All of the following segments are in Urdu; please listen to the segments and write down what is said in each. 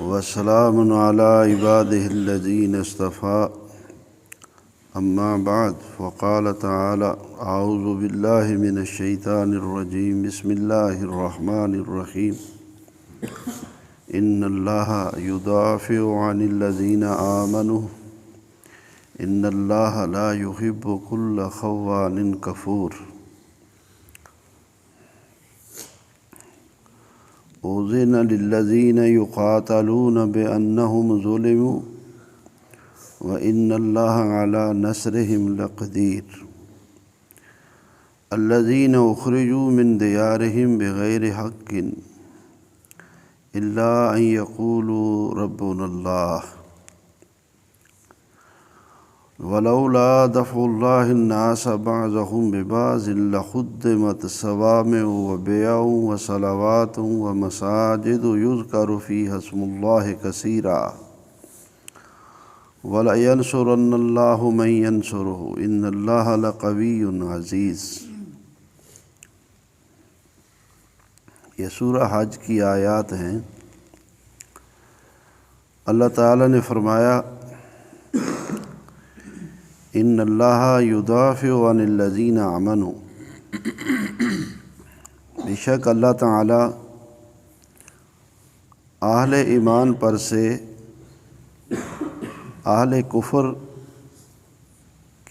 وسلام على عباده الذين اصطفى أما بعد فقال تعالى أعوذ بالله من الشيطان الرجيم بسم الله الرحمن الرحيم إن الله يدافع عن الذين آمنوا إن الله لا يحب كل خوان كفور أذن للذين يقاتلون بأنهم ظلموا وإن الله على نصرهم لقدير الذين أخرجوا من ديارهم بغير حق إلا أن يقولوا ربنا الله ولولا دفع الله الناس بعضهم ببعض لهدمت صوامع وبيع وصلوات ومساجد يذكر فيها اسم الله كثيرا ولينصرن الله من ينصره إن الله لقوي عزيز۔ یہ سورہ حج کی آیات ہیں۔ اللہ تعالیٰ نے فرمایا ان اللہ یدافع عن الذین آمنوا، بے شک اللہ تعالیٰ اہل ایمان پر سے اہل کفر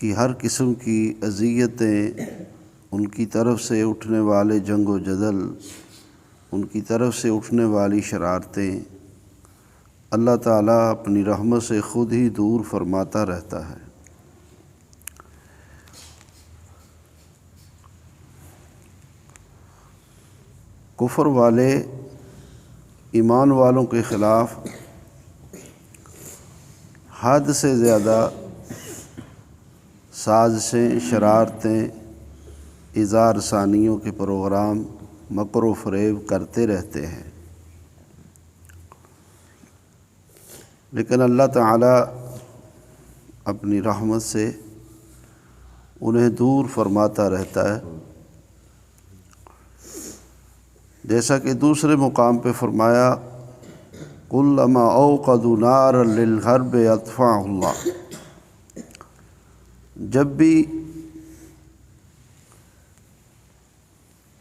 کی ہر قسم کی اذیتیں، ان کی طرف سے اٹھنے والے جنگ و جدل، ان کی طرف سے اٹھنے والی شرارتیں اللہ تعالیٰ اپنی رحمت سے خود ہی دور فرماتا رہتا ہے۔ کفر والے ایمان والوں کے خلاف حد سے زیادہ سازشیں، شرارتیں، ایذا رسانیوں کے پروگرام، مکر و فریب کرتے رہتے ہیں، لیکن اللہ تعالیٰ اپنی رحمت سے انہیں دور فرماتا رہتا ہے۔ جیسا کہ دوسرے مقام پہ فرمایا کلما اوقدوا نارا للحرب اطفاها اللہ، جب بھی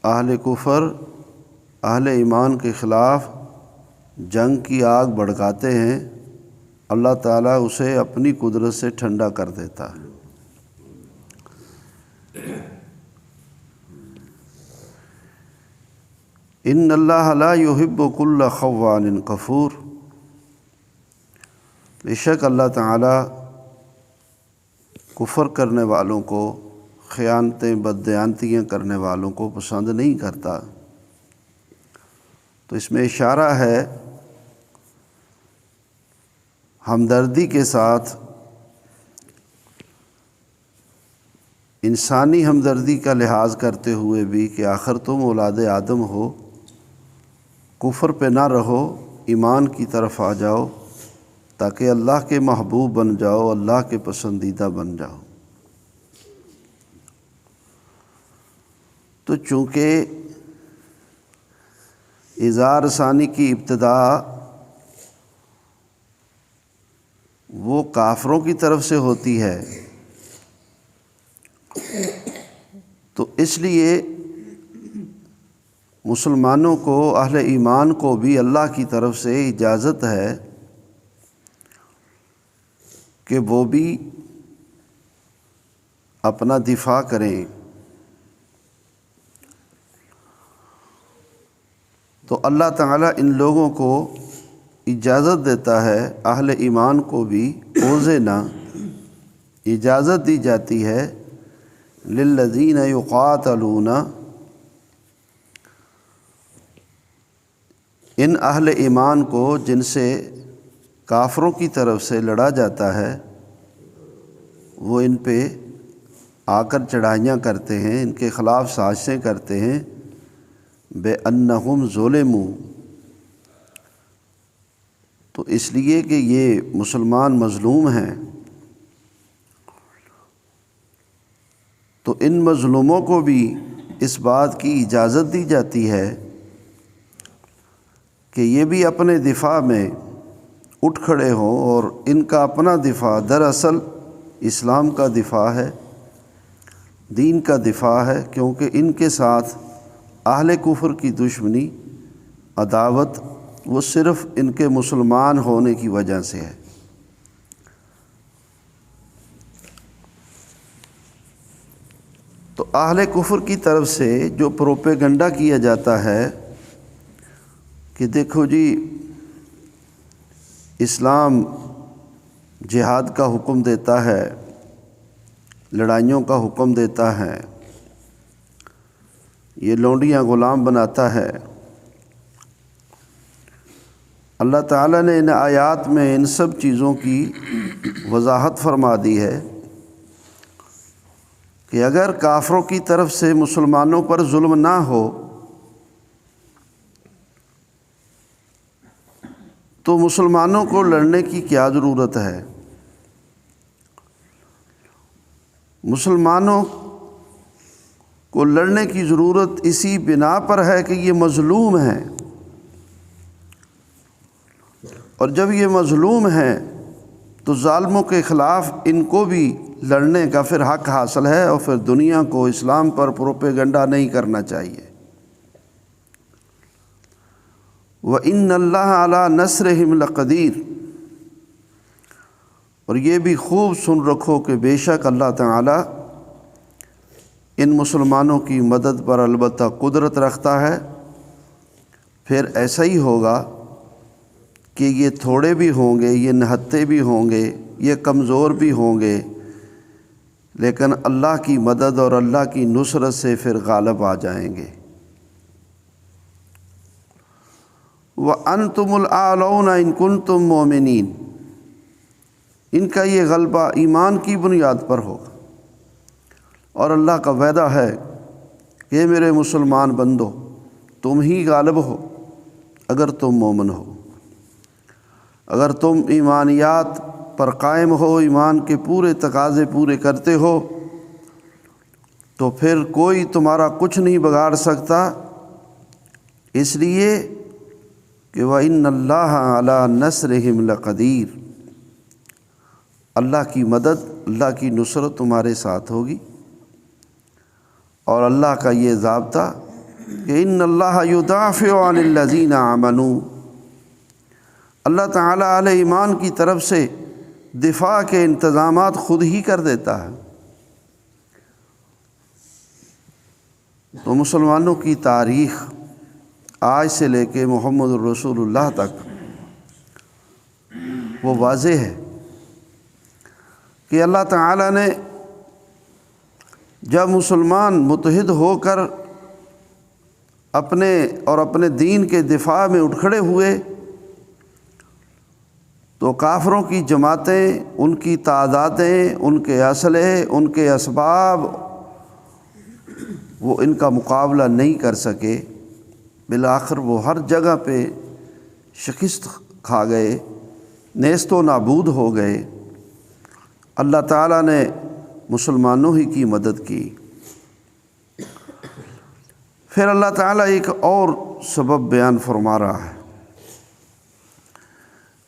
اہل کفر اہل ایمان کے خلاف جنگ کی آگ بھڑکاتے ہیں، اللہ تعالیٰ اسے اپنی قدرت سے ٹھنڈا کر دیتا ہے۔ ان اللہ لا يحب كل خوان کفور، بے شک اللہ تعالیٰ کفر کرنے والوں کو، خیانتیں، بددیانتیاں کرنے والوں کو پسند نہیں کرتا۔ تو اس میں اشارہ ہے ہمدردی کے ساتھ، انسانی ہمدردی کا لحاظ کرتے ہوئے بھی کہ آخر تم اولاد آدم ہو، کفر پہ نہ رہو، ایمان کی طرف آ جاؤ تاکہ اللہ کے محبوب بن جاؤ، اللہ کے پسندیدہ بن جاؤ۔ تو چونکہ ایذا رسانی کی ابتدا وہ کافروں کی طرف سے ہوتی ہے، تو اس لیے مسلمانوں کو، اہل ایمان کو بھی اللہ کی طرف سے اجازت ہے کہ وہ بھی اپنا دفاع کریں۔ تو اللہ تعالیٰ ان لوگوں کو اجازت دیتا ہے، اہل ایمان کو بھی اوذنا اجازت دی جاتی ہے، للذین یقاتلون، ان اہل ایمان کو جن سے کافروں کی طرف سے لڑا جاتا ہے، وہ ان پہ آ کر چڑھائیاں کرتے ہیں، ان کے خلاف سازشیں کرتے ہیں، بے انہم ظلموا، تو اس لیے کہ یہ مسلمان مظلوم ہیں، تو ان مظلوموں کو بھی اس بات کی اجازت دی جاتی ہے کہ یہ بھی اپنے دفاع میں اٹھ کھڑے ہوں، اور ان کا اپنا دفاع دراصل اسلام کا دفاع ہے، دین کا دفاع ہے، کیونکہ ان کے ساتھ اہل کفر کی دشمنی، عداوت، وہ صرف ان کے مسلمان ہونے کی وجہ سے ہے۔ تو اہل کفر کی طرف سے جو پروپیگنڈا کیا جاتا ہے کہ دیکھو جی اسلام جہاد کا حکم دیتا ہے، لڑائیوں کا حکم دیتا ہے، یہ لونڈیاں غلام بناتا ہے، اللہ تعالیٰ نے ان آیات میں ان سب چیزوں کی وضاحت فرما دی ہے کہ اگر کافروں کی طرف سے مسلمانوں پر ظلم نہ ہو تو مسلمانوں کو لڑنے کی کیا ضرورت ہے؟ مسلمانوں کو لڑنے کی ضرورت اسی بنا پر ہے کہ یہ مظلوم ہیں، اور جب یہ مظلوم ہیں تو ظالموں کے خلاف ان کو بھی لڑنے کا پھر حق حاصل ہے، اور پھر دنیا کو اسلام پر پروپیگنڈا نہیں کرنا چاہیے۔ وَإِنَّ اللَّهَ عَلَىٰ نَصْرِهِمْ لَقَدِيرٌ، اور یہ بھی خوب سن رکھو کہ بے شک اللہ تعالیٰ ان مسلمانوں کی مدد پر البتہ قدرت رکھتا ہے۔ پھر ایسا ہی ہوگا کہ یہ تھوڑے بھی ہوں گے، یہ نہتے بھی ہوں گے، یہ کمزور بھی ہوں گے، لیکن اللہ کی مدد اور اللہ کی نصرت سے پھر غالب آ جائیں گے۔ وَأَنْتُمُ الْأَعْلَوْنَ إِن كُنتُم مُؤْمِنِينَ، ان کا یہ غلبہ ایمان کی بنیاد پر ہوگا، اور اللہ کا وعدہ ہے کہ میرے مسلمان بندو تم ہی غالب ہو اگر تم مومن ہو، اگر تم ایمانیات پر قائم ہو، ایمان کے پورے تقاضے پورے کرتے ہو، تو پھر کوئی تمہارا کچھ نہیں بگاڑ سکتا، اس لیے کہ وَإِنَّ اللَّهَ عَلَىٰ نَصْرِهِمْ لَقَدِيرٌ، اللہ کی مدد، اللہ کی نصرت تمہارے ساتھ ہوگی۔ اور اللہ کا یہ ضابطہ کہ إِنَّ اللَّهَ يُدَافِعُ عَنِ الَّذِينَ آمَنُوا، اللہ تعالیٰ اہل ایمان کی طرف سے دفاع کے انتظامات خود ہی کر دیتا ہے۔ تو مسلمانوں کی تاریخ آج سے لے کے محمد الرسول اللہ تک وہ واضح ہے کہ اللہ تعالیٰ نے جب مسلمان متحد ہو کر اپنے دین کے دفاع میں اٹھ کھڑے ہوئے تو کافروں کی جماعتیں، ان کی تعدادیں، ان کے اسلحے، ان کے اسباب، وہ ان کا مقابلہ نہیں کر سکے، بالآخر وہ ہر جگہ پہ شکست کھا گئے، نیست و نابود ہو گئے۔ اللہ تعالیٰ نے مسلمانوں ہی کی مدد کی۔ پھر اللہ تعالیٰ ایک اور سبب بیان فرما رہا ہے،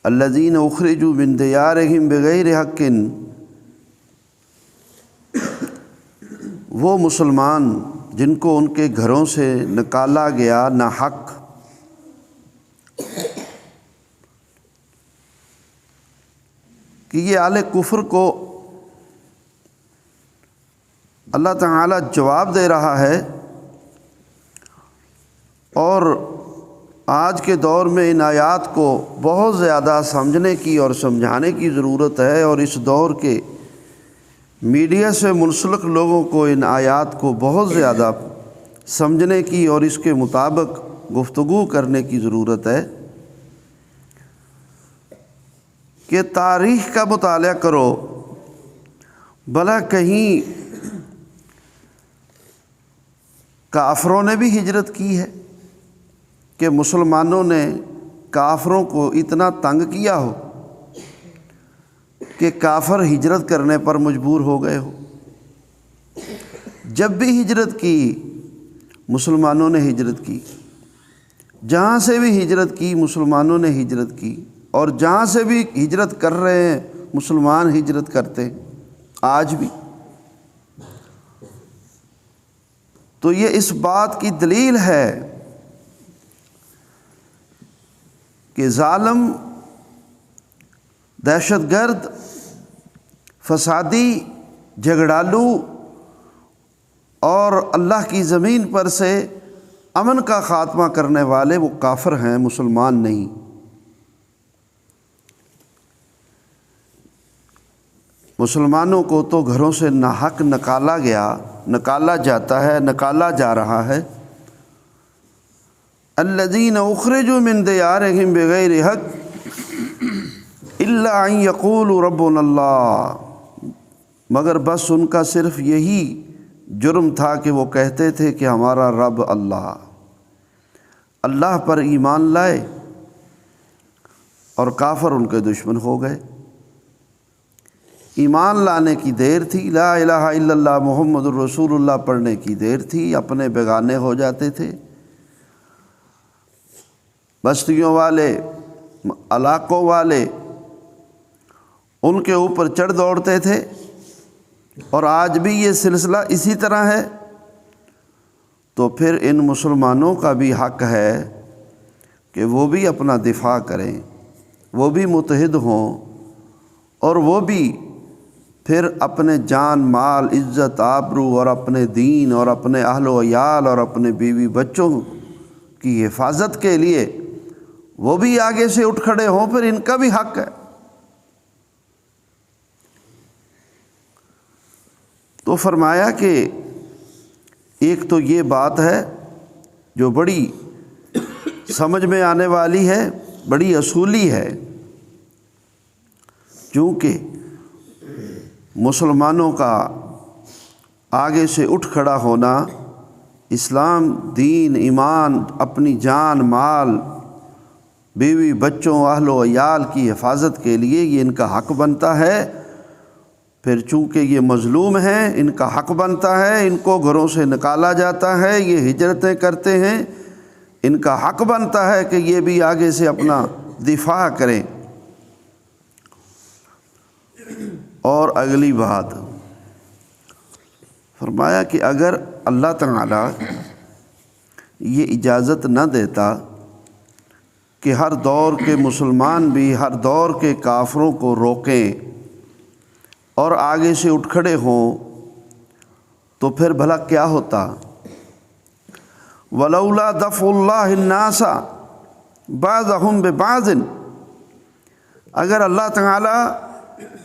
الذین اخرجوا من دیارہم بغیر حق، وہ مسلمان جن کو ان کے گھروں سے نکالا گیا نہ حق، کہ یہ اہل کفر کو اللہ تعالیٰ جواب دے رہا ہے، اور آج کے دور میں ان آیات کو بہت زیادہ سمجھنے کی اور سمجھانے کی ضرورت ہے، اور اس دور کے میڈیا سے منسلک لوگوں کو ان آیات کو بہت زیادہ سمجھنے کی اور اس کے مطابق گفتگو کرنے کی ضرورت ہے کہ تاریخ کا مطالعہ کرو، بھلا کہیں کافروں نے بھی ہجرت کی ہے کہ مسلمانوں نے کافروں کو اتنا تنگ کیا ہو کہ کافر ہجرت کرنے پر مجبور ہو گئے ہو؟ جب بھی ہجرت کی مسلمانوں نے ہجرت کی، جہاں سے بھی ہجرت کی مسلمانوں نے ہجرت کی، اور جہاں سے بھی ہجرت کر رہے ہیں مسلمان ہجرت کرتے ہیں آج بھی۔ تو یہ اس بات کی دلیل ہے کہ ظالم، دہشت گرد، فسادی، جھگڑالو اور اللہ کی زمین پر سے امن کا خاتمہ کرنے والے وہ کافر ہیں، مسلمان نہیں۔ مسلمانوں کو تو گھروں سے ناحق نکالا جاتا ہے، نکالا جا رہا ہے۔ الذین اخرجوا من دیارہم بغیر حق الا ان یقولوا ربنا اللہ، مگر بس ان کا صرف یہی جرم تھا کہ وہ کہتے تھے کہ ہمارا رب اللہ۔ اللہ پر ایمان لائے اور کافر ان کے دشمن ہو گئے۔ ایمان لانے کی دیر تھی، لا الہ الا اللہ محمد الرسول اللہ پڑھنے کی دیر تھی، اپنے بیگانے ہو جاتے تھے۔ بستیوں والے، علاقوں والے ان کے اوپر چڑھ دوڑتے تھے، اور آج بھی یہ سلسلہ اسی طرح ہے۔ تو پھر ان مسلمانوں کا بھی حق ہے کہ وہ بھی اپنا دفاع کریں، وہ بھی متحد ہوں، اور وہ بھی پھر اپنے جان مال عزت آبرو اور اپنے دین اور اپنے اہل و عیال اور اپنے بیوی بچوں کی حفاظت کے لیے وہ بھی آگے سے اٹھ کھڑے ہوں۔ پھر ان کا بھی حق ہے۔ تو فرمایا کہ ایک تو یہ بات ہے جو بڑی سمجھ میں آنے والی ہے، بڑی اصولی ہے، چونکہ مسلمانوں کا آگے سے اٹھ کھڑا ہونا اسلام، دین، ایمان، اپنی جان مال، بیوی بچوں، اہل و عیال کی حفاظت کے لیے یہ ان کا حق بنتا ہے۔ پھر چونکہ یہ مظلوم ہیں، ان کا حق بنتا ہے، ان کو گھروں سے نکالا جاتا ہے، یہ ہجرتیں کرتے ہیں، ان کا حق بنتا ہے کہ یہ بھی آگے سے اپنا دفاع کریں۔ اور اگلی بات فرمایا کہ اگر اللہ تعالی یہ اجازت نہ دیتا کہ ہر دور کے مسلمان بھی ہر دور کے کافروں کو روکیں اور آگے سے اٹھ کھڑے ہوں، تو پھر بھلا کیا ہوتا؟ وَلَوْلَا دَفْعُ اللَّهِ النَّاسَ بَعْضَهُمْ بِبَعْضٍ، اگر اللہ تعالیٰ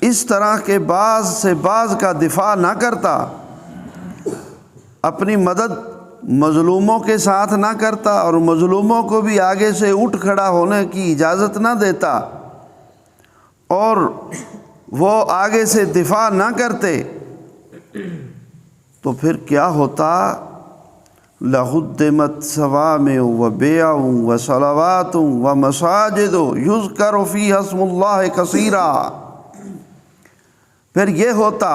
اس طرح کے بعض سے بعض کا دفاع نہ کرتا، اپنی مدد مظلوموں کے ساتھ نہ کرتا اور مظلوموں کو بھی آگے سے اٹھ کھڑا ہونے کی اجازت نہ دیتا، اور وہ آگے سے دفاع نہ کرتے، تو پھر کیا ہوتا؟ لَهُدِّمَتْ صَوَامِعُ وَبِيَعٌ وَصَلَوَاتٌ وَمَسَاجِدُ يُذْكَرُ فِيهَا اسْمُ اللَّهِ كَثِيرًا۔ پھر یہ ہوتا،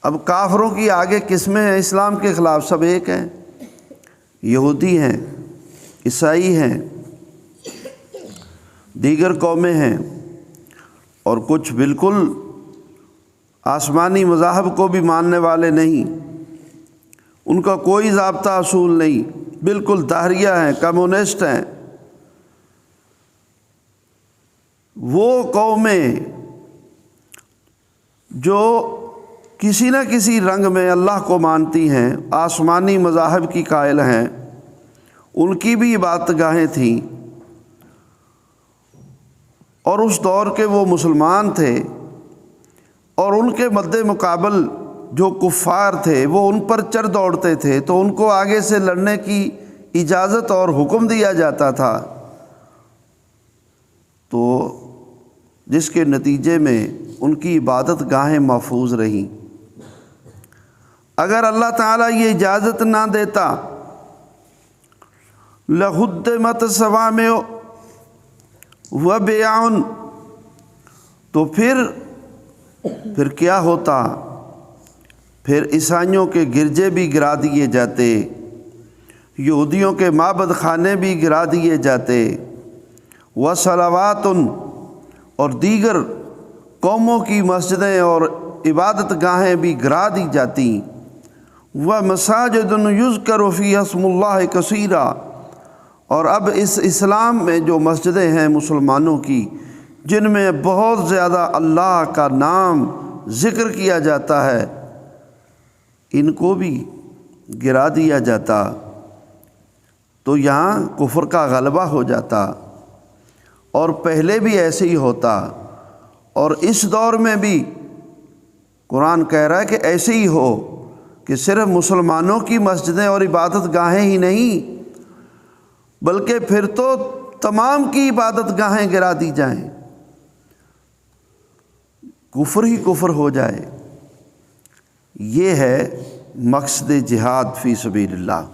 اب کافروں کی آگے قسمیں ہیں اسلام کے خلاف، سب ایک ہیں، یہودی ہیں، عیسائی ہیں، دیگر قومیں ہیں، اور کچھ بالکل آسمانی مذاہب کو بھی ماننے والے نہیں، ان کا کوئی ضابطہ اصول نہیں، بالکل داہریہ ہیں، کمیونسٹ ہیں۔ وہ قومیں جو کسی نہ کسی رنگ میں اللہ کو مانتی ہیں، آسمانی مذاہب کی قائل ہیں، ان کی بھی عبادت گاہیں تھیں، اور اس دور کے وہ مسلمان تھے، اور ان کے مد مقابل جو کفار تھے وہ ان پر چڑھ دوڑتے تھے، تو ان کو آگے سے لڑنے کی اجازت اور حکم دیا جاتا تھا، تو جس کے نتیجے میں ان کی عبادت گاہیں محفوظ رہیں۔ اگر اللہ تعالیٰ یہ اجازت نہ دیتا، لَهُدِّمَتْ صَوَامِعُ وَبِيَعٌ، تو پھر کیا ہوتا؟ پھر عیسائیوں کے گرجے بھی گرا دیے جاتے، یہودیوں کے معبد خانے بھی گرا دیے جاتے، و صلوات، اور دیگر قوموں کی مسجدیں اور عبادت گاہیں بھی گرا دی جاتی، و مساجد یذکر فیہا اسم اللہ کثیرا، اور اب اس اسلام میں جو مسجدیں ہیں مسلمانوں کی جن میں بہت زیادہ اللہ کا نام ذکر کیا جاتا ہے، ان کو بھی گرا دیا جاتا تو یہاں کفر کا غلبہ ہو جاتا، اور پہلے بھی ایسے ہی ہوتا، اور اس دور میں بھی قرآن کہہ رہا ہے کہ ایسے ہی ہو کہ صرف مسلمانوں کی مسجدیں اور عبادت گاہیں ہی نہیں بلکہ پھر تو تمام کی عبادت گاہیں گرا دی جائیں، کفر ہی کفر ہو جائے۔ یہ ہے مقصد جہاد فی سبیل اللہ۔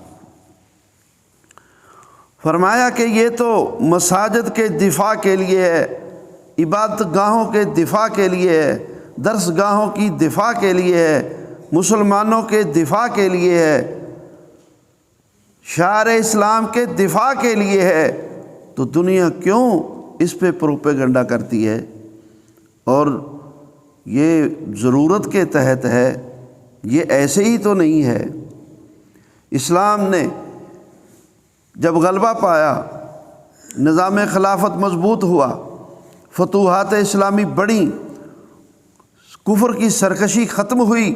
فرمایا کہ یہ تو مساجد کے دفاع کے لیے ہے، عبادت گاہوں کے دفاع کے لیے ہے، درس گاہوں کی دفاع کے لیے ہے، مسلمانوں کے دفاع کے لیے ہے، شعائر اسلام کے دفاع کے لیے ہے، تو دنیا کیوں اس پہ پروپیگنڈا کرتی ہے؟ اور یہ ضرورت کے تحت ہے، یہ ایسے ہی تو نہیں ہے۔ اسلام نے جب غلبہ پایا، نظام خلافت مضبوط ہوا، فتوحات اسلامی بڑھیں، کفر کی سرکشی ختم ہوئی،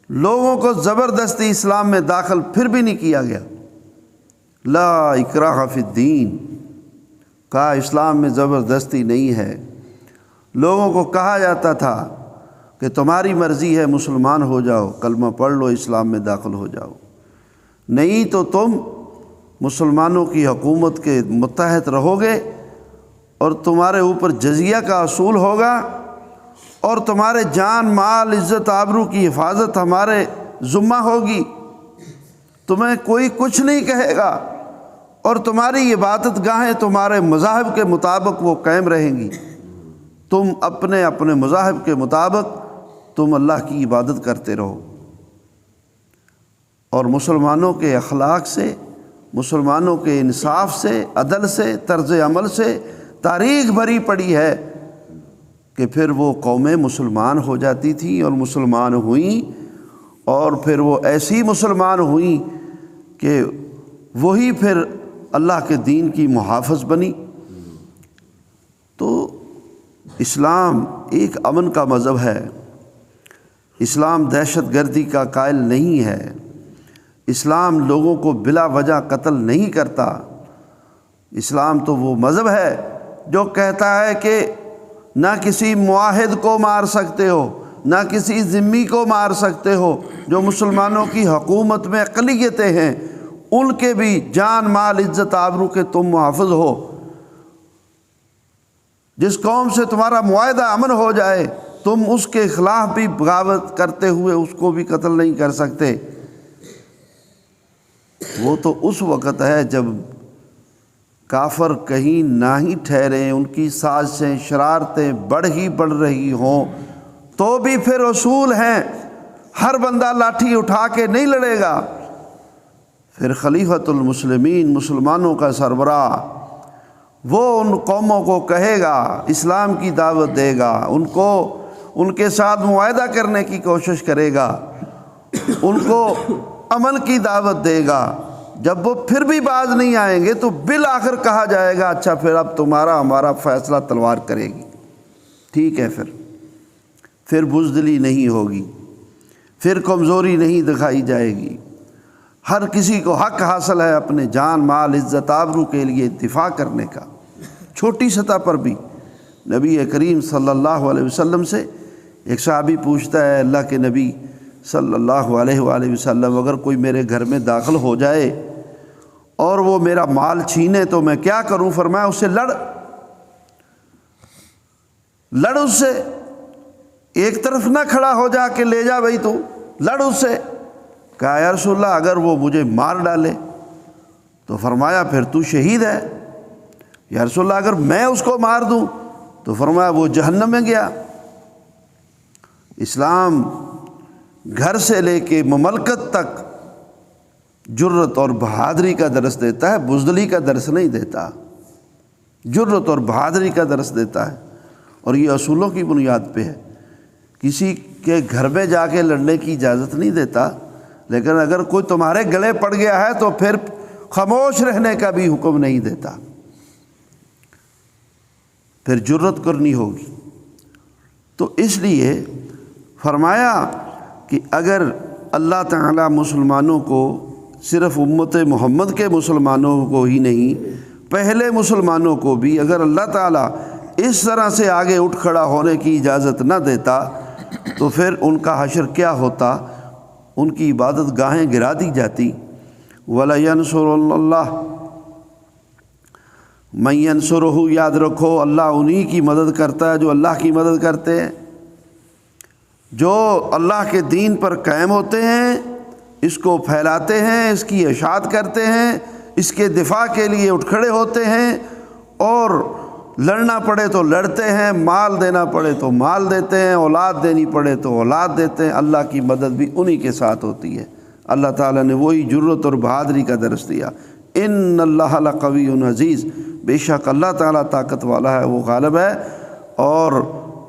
لوگوں کو زبردستی اسلام میں داخل پھر بھی نہیں کیا گیا۔ لا اکراہ فی الدین، کہا اسلام میں زبردستی نہیں ہے۔ لوگوں کو کہا جاتا تھا کہ تمہاری مرضی ہے، مسلمان ہو جاؤ، کلمہ پڑھ لو، اسلام میں داخل ہو جاؤ، نہیں تو تم مسلمانوں کی حکومت کے متحد رہو گے اور تمہارے اوپر جزیہ کا اصول ہوگا، اور تمہارے جان مال عزت آبرو کی حفاظت ہمارے ذمہ ہوگی، تمہیں کوئی کچھ نہیں کہے گا، اور تمہاری عبادت گاہیں تمہارے مذاہب کے مطابق وہ قائم رہیں گی، تم اپنے اپنے مذاہب کے مطابق تم اللہ کی عبادت کرتے رہو۔ اور مسلمانوں کے اخلاق سے، مسلمانوں کے انصاف سے، عدل سے، طرز عمل سے تاریخ بھری پڑی ہے کہ پھر وہ قومیں مسلمان ہو جاتی تھیں اور مسلمان ہوئیں، اور پھر وہ ایسی مسلمان ہوئیں کہ وہی پھر اللہ کے دین کی محافظ بنی۔ تو اسلام ایک امن کا مذہب ہے، اسلام دہشت گردی کا قائل نہیں ہے، اسلام لوگوں کو بلا وجہ قتل نہیں کرتا۔ اسلام تو وہ مذہب ہے جو کہتا ہے کہ نہ کسی معاہد کو مار سکتے ہو، نہ کسی ذمی کو مار سکتے ہو، جو مسلمانوں کی حکومت میں اقلیتیں ہیں ان کے بھی جان مال عزت آبرو کے تم محافظ ہو۔ جس قوم سے تمہارا معاہدہ امن ہو جائے تم اس کے خلاف بھی بغاوت کرتے ہوئے اس کو بھی قتل نہیں کر سکتے۔ وہ تو اس وقت ہے جب کافر کہیں نہ ہی ٹھہریں، ان کی سازشیں شرارتیں بڑھ رہی ہوں، تو بھی پھر اصول ہیں، ہر بندہ لاٹھی اٹھا کے نہیں لڑے گا۔ پھر خلیفۃ المسلمین، مسلمانوں کا سربراہ، وہ ان قوموں کو کہے گا، اسلام کی دعوت دے گا، ان کے ساتھ معاہدہ کرنے کی کوشش کرے گا، ان کو امن کی دعوت دے گا۔ جب وہ پھر بھی باز نہیں آئیں گے تو بالآخر کہا جائے گا اچھا پھر اب تمہارا ہمارا فیصلہ تلوار کرے گی، ٹھیک ہے، پھر بزدلی نہیں ہوگی، پھر کمزوری نہیں دکھائی جائے گی۔ ہر کسی کو حق حاصل ہے اپنے جان مال عزت آبرو کے لیے دفاع کرنے کا۔ چھوٹی سطح پر بھی نبی کریم صلی اللہ علیہ وسلم سے ایک صحابی پوچھتا ہے، اللہ کے نبی صلی اللہ علیہ وآلہ وسلم، اگر کوئی میرے گھر میں داخل ہو جائے اور وہ میرا مال چھینے تو میں کیا کروں؟ فرمایا اس سے لڑ اس سے، ایک طرف نہ کھڑا ہو جا کہ لے جا بھائی تو، لڑ اس سے۔ کہا یا رسول اللہ اگر وہ مجھے مار ڈالے؟ تو فرمایا پھر تو شہید ہے۔ یا رسول اللہ اگر میں اس کو مار دوں؟ تو فرمایا وہ جہنم میں گیا۔ اسلام گھر سے لے کے مملکت تک جرت اور بہادری کا درس دیتا ہے، بزدلی کا درس نہیں دیتا۔ جرت اور بہادری کا درس دیتا ہے، اور یہ اصولوں کی بنیاد پہ ہے۔ کسی کے گھر میں جا کے لڑنے کی اجازت نہیں دیتا، لیکن اگر کوئی تمہارے گلے پڑ گیا ہے تو پھر خاموش رہنے کا بھی حکم نہیں دیتا، پھر جرت کرنی ہوگی۔ تو اس لیے فرمایا کہ اگر اللہ تعالیٰ مسلمانوں کو، صرف امت محمد کے مسلمانوں کو ہی نہیں، پہلے مسلمانوں کو بھی اگر اللہ تعالیٰ اس طرح سے آگے اٹھ کھڑا ہونے کی اجازت نہ دیتا تو پھر ان کا حشر کیا ہوتا، ان کی عبادت گاہیں گرا دی جاتی۔ وَلَيَنْصُرَنَّ اللَّهُ مَن يَنْصُرُهُ، یاد رکھو اللہ انہی کی مدد کرتا ہے جو اللہ کی مدد کرتے ہیں، جو اللہ کے دین پر قائم ہوتے ہیں، اس کو پھیلاتے ہیں، اس کی اشاعت کرتے ہیں، اس کے دفاع کے لیے اٹھ کھڑے ہوتے ہیں، اور لڑنا پڑے تو لڑتے ہیں، مال دینا پڑے تو مال دیتے ہیں، اولاد دینی پڑے تو اولاد دیتے ہیں۔ اللہ کی مدد بھی انہی کے ساتھ ہوتی ہے۔ اللہ تعالیٰ نے وہی جرت اور بہادری کا درس دیا، ان اللہ لقوی عزیز، بے شک اللہ تعالیٰ طاقت والا ہے، وہ غالب ہے۔ اور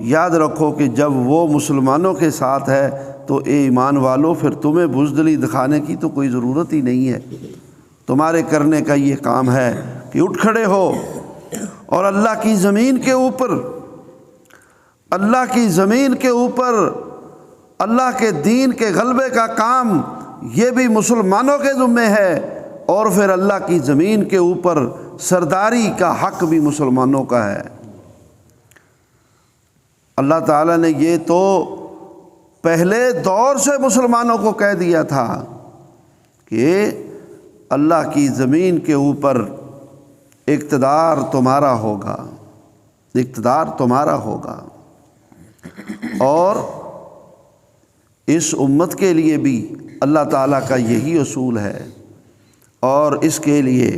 یاد رکھو کہ جب وہ مسلمانوں کے ساتھ ہے تو اے ایمان والو، پھر تمہیں بزدلی دکھانے کی تو کوئی ضرورت ہی نہیں ہے۔ تمہارے کرنے کا یہ کام ہے کہ اٹھ کھڑے ہو اور اللہ کی زمین کے اوپر، اللہ کی زمین کے اوپر اللہ کے دین کے غلبے کا کام یہ بھی مسلمانوں کے ذمے ہے، اور پھر اللہ کی زمین کے اوپر سرداری کا حق بھی مسلمانوں کا ہے۔ اللہ تعالیٰ نے یہ تو پہلے دور سے مسلمانوں کو کہہ دیا تھا کہ اللہ کی زمین کے اوپر اقتدار تمہارا ہوگا، اقتدار تمہارا ہوگا، اور اس امت کے لیے بھی اللہ تعالیٰ کا یہی اصول ہے، اور اس کے لیے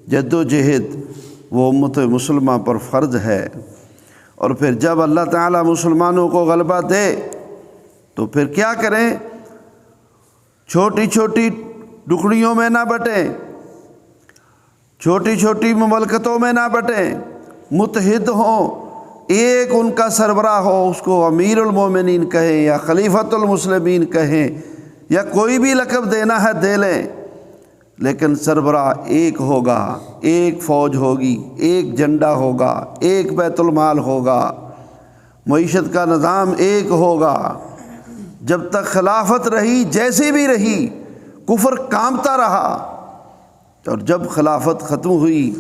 جد و جہد وہ امت مسلمہ پر فرض ہے۔ اور پھر جب اللہ تعالیٰ مسلمانوں کو غلبہ دے تو پھر کیا کریں؟ چھوٹی چھوٹی ٹکڑیوں میں نہ بٹیں، چھوٹی چھوٹی مملکتوں میں نہ بٹیں، متحد ہوں، ایک ان کا سربراہ ہو، اس کو امیر المومنین کہیں یا خلیفۃ المسلمین کہیں یا کوئی بھی لقب دینا ہے دے لیں، لیکن سربراہ ایک ہوگا، ایک فوج ہوگی، ایک جھنڈا ہوگا، ایک بیت المال ہوگا، معیشت کا نظام ایک ہوگا۔ جب تک خلافت رہی، جیسی بھی رہی، کفر کامتا رہا، اور جب خلافت ختم ہوئی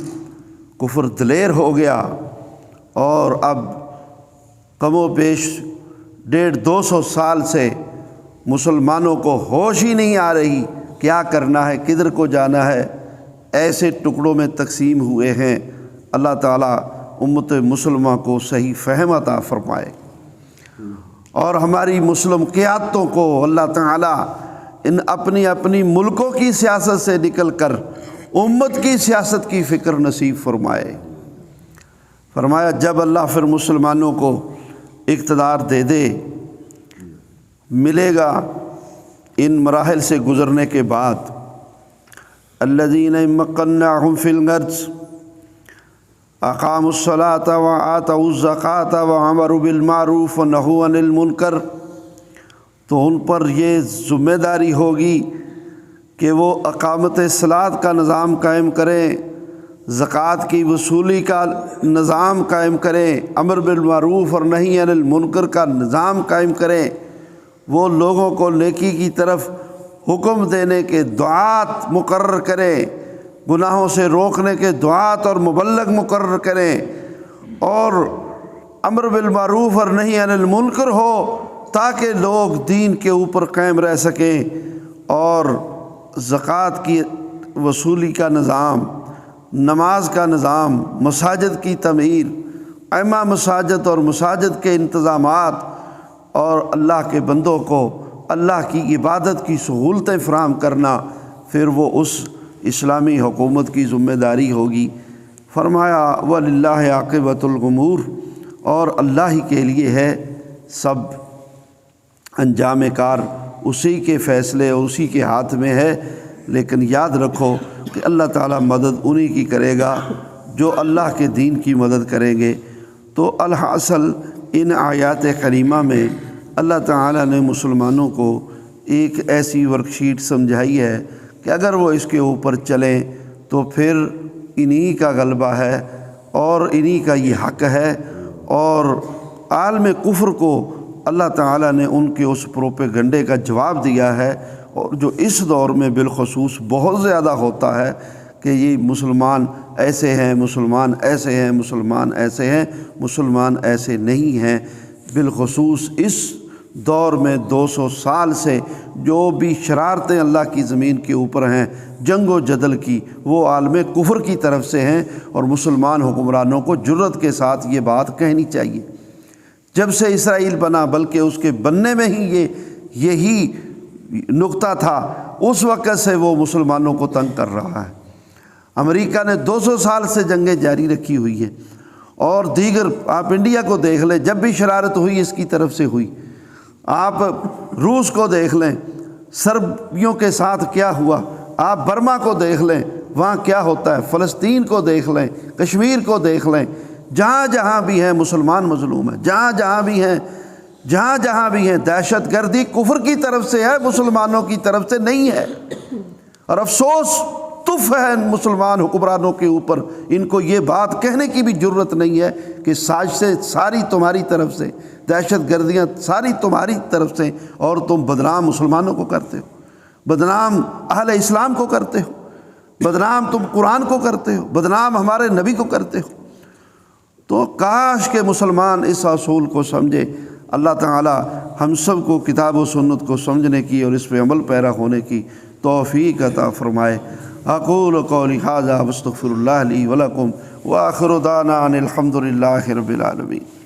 کفر دلیر ہو گیا، اور اب کم و بیش 150-200 سال سے مسلمانوں کو ہوش ہی نہیں آ رہی کیا کرنا ہے، کدھر کو جانا ہے، ایسے ٹکڑوں میں تقسیم ہوئے ہیں۔ اللہ تعالیٰ امت مسلمہ کو صحیح فہم عطا فرمائے، اور ہماری مسلم قیادتوں کو اللہ تعالیٰ ان اپنی اپنی ملکوں کی سیاست سے نکل کر امت کی سیاست کی فکر نصیب فرمائے۔ فرمایا جب اللہ پھر مسلمانوں کو اقتدار دے دے، ملے گا ان مراحل سے گزرنے کے بعد، الذین مکناہم فی الارض اقاموا الصلاۃ وآتوا الزکاۃ وامروا بالمعروف ونہوا عن المنکر، تو ان پر یہ ذمہ داری ہوگی کہ وہ اقامت صلاۃ کا نظام قائم کریں، زکوٰۃ کی وصولی کا نظام قائم کریں، امر بالمعروف اور نہی عن المنکر کا نظام قائم کریں، وہ لوگوں کو نیکی کی طرف حکم دینے کے دعات مقرر کریں، گناہوں سے روکنے کے دعات اور مبلغ مقرر کریں، اور امر بالمعروف اور نہی عن المنکر ہو تاکہ لوگ دین کے اوپر قائم رہ سکیں، اور زکوٰۃ کی وصولی کا نظام، نماز کا نظام، مساجد کی تعمیر، ائمہ مساجد اور مساجد کے انتظامات، اور اللہ کے بندوں کو اللہ کی عبادت کی سہولتیں فراہم کرنا، پھر وہ اس اسلامی حکومت کی ذمہ داری ہوگی۔ فرمایا وَلِلَّهِ عَاقِبَةُ الْأُمُورِ، اور اللہ ہی کے لیے ہے سب انجام کار، اسی کے فیصلے اسی کے ہاتھ میں ہے۔ لیکن یاد رکھو کہ اللہ تعالیٰ مدد انہی کی کرے گا جو اللہ کے دین کی مدد کریں گے۔ تو الحاصل ان آیات کریمہ میں اللہ تعالیٰ نے مسلمانوں کو ایک ایسی ورک شیٹ سمجھائی ہے کہ اگر وہ اس کے اوپر چلیں تو پھر انہی کا غلبہ ہے اور انہی کا یہ حق ہے، اور عالم کفر کو اللہ تعالیٰ نے ان کے اس پروپیگنڈے کا جواب دیا ہے، اور جو اس دور میں بالخصوص بہت زیادہ ہوتا ہے کہ یہ مسلمان ایسے ہیں، مسلمان ایسے ہیں، مسلمان ایسے ہیں، مسلمان ایسے نہیں ہیں۔ بالخصوص اس دور میں 200 سال سے جو بھی شرارتیں اللہ کی زمین کے اوپر ہیں جنگ و جدل کی، وہ عالم کفر کی طرف سے ہیں، اور مسلمان حکمرانوں کو جرت کے ساتھ یہ بات کہنی چاہیے۔ جب سے اسرائیل بنا، بلکہ اس کے بننے میں ہی یہی نقطہ تھا، اس وقت سے وہ مسلمانوں کو تنگ کر رہا ہے۔ امریکہ نے 200 سال سے جنگیں جاری رکھی ہوئی ہیں، اور دیگر آپ انڈیا کو دیکھ لیں، جب بھی شرارت ہوئی اس کی طرف سے ہوئی۔ آپ روس کو دیکھ لیں، سربیوں کے ساتھ کیا ہوا، آپ برما کو دیکھ لیں وہاں کیا ہوتا ہے، فلسطین کو دیکھ لیں، کشمیر کو دیکھ لیں، جہاں جہاں بھی ہیں مسلمان مظلوم ہیں، جہاں جہاں بھی ہیں دہشت گردی کفر کی طرف سے ہے، مسلمانوں کی طرف سے نہیں ہے۔ اور افسوس تف ہے ان مسلمان حکمرانوں کے اوپر، ان کو یہ بات کہنے کی بھی جرت نہیں ہے کہ سازشیں ساری تمہاری طرف سے، دہشت گردیاں ساری تمہاری طرف سے، اور تم بدنام مسلمانوں کو کرتے ہو، بدنام اہل اسلام کو کرتے ہو، بدنام تم قرآن کو کرتے ہو، بدنام ہمارے نبی کو کرتے ہو۔ تو کاش کہ مسلمان اس اصول کو سمجھے۔ اللہ تعالی ہم سب کو کتاب و سنت کو سمجھنے کی اور اس پہ عمل پیرا ہونے کی توفیق عطا فرمائے۔ اقول قولی ھذا واستغفر اللہ لی ولکم وآخر دعوانا ان الحمد للہ رب العالمین۔